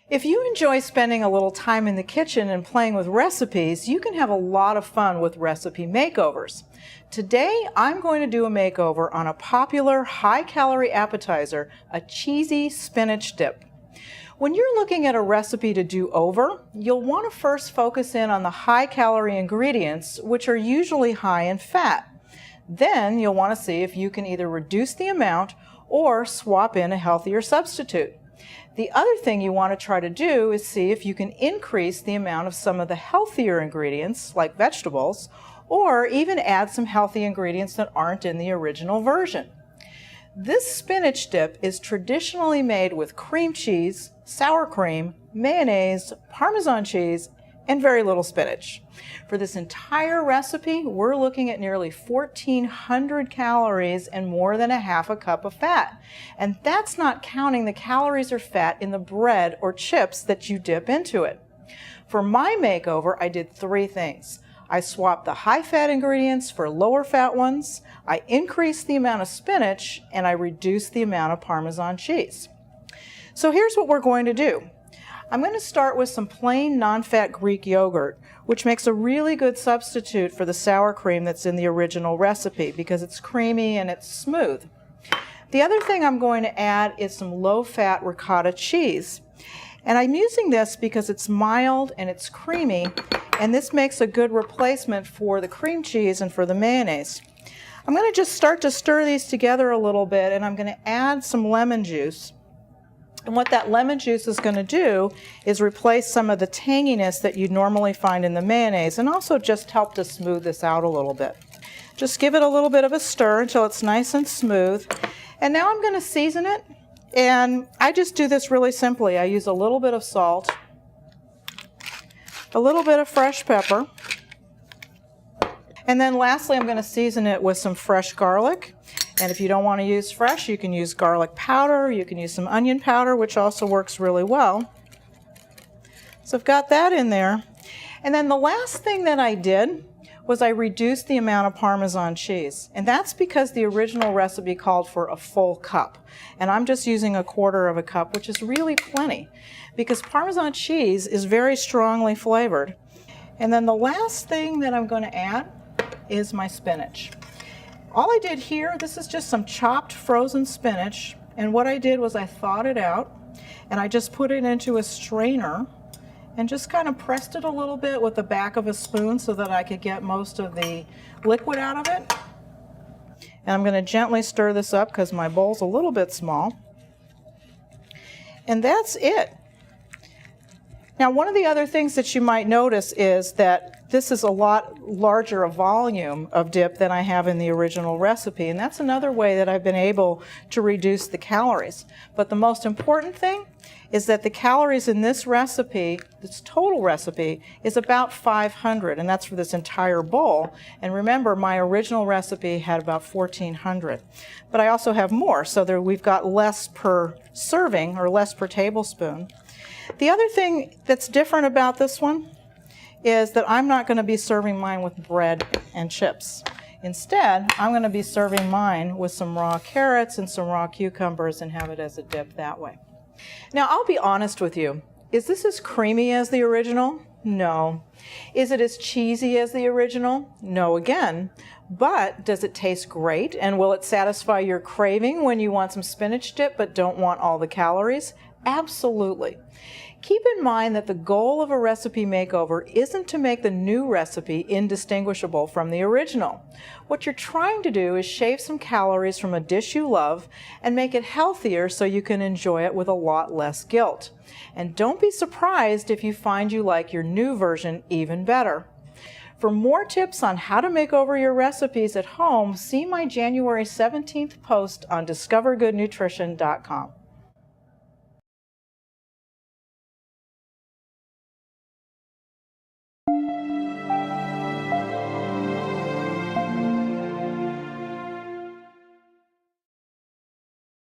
If you enjoy spending a little time in the kitchen and playing with recipes, you can have a lot of fun with recipe makeovers. Today, I'm going to do a makeover on a popular high-calorie appetizer, a cheesy spinach dip. When you're looking at a recipe to do over, you'll want to first focus in on the high-calorie ingredients, which are usually high in fat. Then you'll want to see if you can either reduce the amount or swap in a healthier substitute. The other thing you want to try to do is see if you can increase the amount of some of the healthier ingredients, like vegetables, or even add some healthy ingredients that aren't in the original version. This spinach dip is traditionally made with cream cheese, sour cream, mayonnaise, parmesan cheese, and very little spinach. For this entire recipe, we're looking at nearly 1,400 calories and more than a half a cup of fat. And that's not counting the calories or fat in the bread or chips that you dip into it. For my makeover, I did three things. I swapped the high-fat ingredients for lower-fat ones, I increased the amount of spinach, and I reduced the amount of Parmesan cheese. So here's what we're going to do. I'm going to start with some plain non-fat Greek yogurt, which makes a really good substitute for the sour cream that's in the original recipe because it's creamy and it's smooth. The other thing I'm going to add is some low-fat ricotta cheese. And I'm using this because it's mild and it's creamy, and this makes a good replacement for the cream cheese and for the mayonnaise. I'm going to just start to stir these together a little bit, and I'm going to add some lemon juice. And what that lemon juice is going to do is replace some of the tanginess that you'd normally find in the mayonnaise and also just help to smooth this out a little bit. Just give it a little bit of a stir until it's nice and smooth. And now I'm going to season it. And I just do this really simply. I use a little bit of salt, a little bit of fresh pepper, and then lastly I'm going to season it with some fresh garlic. And if you don't want to use fresh, you can use garlic powder, you can use some onion powder, which also works really well. So I've got that in there. And then the last thing that I did was I reduced the amount of Parmesan cheese. And that's because the original recipe called for a full cup. And I'm just using 1/4 of a cup, which is really plenty, because Parmesan cheese is very strongly flavored. And then the last thing that I'm going to add is my spinach. All I did here, this is just some chopped frozen spinach, and what I did was I thawed it out, and I just put it into a strainer and just kind of pressed it a little bit with the back of a spoon so that I could get most of the liquid out of it. And I'm going to gently stir this up because my bowl's a little bit small. And that's it. Now, one of the other things that you might notice is that this is a lot larger a volume of dip than I have in the original recipe, and that's another way that I've been able to reduce the calories. But the most important thing is that the calories in this recipe, this total recipe, is about 500, and that's for this entire bowl. And remember, my original recipe had about 1,400. But I also have more, so we've got less per serving or less per tablespoon. The other thing that's different about this one is that I'm not going to be serving mine with bread and chips. Instead, I'm going to be serving mine with some raw carrots and some raw cucumbers and have it as a dip that way. Now, I'll be honest with you. Is this as creamy as the original? No. Is it as cheesy as the original? No again. But does it taste great, and will it satisfy your craving when you want some spinach dip but don't want all the calories? Absolutely. Keep in mind that the goal of a recipe makeover isn't to make the new recipe indistinguishable from the original. What you're trying to do is shave some calories from a dish you love and make it healthier so you can enjoy it with a lot less guilt. And don't be surprised if you find you like your new version even better. For more tips on how to make over your recipes at home, see my January 17th post on discovergoodnutrition.com.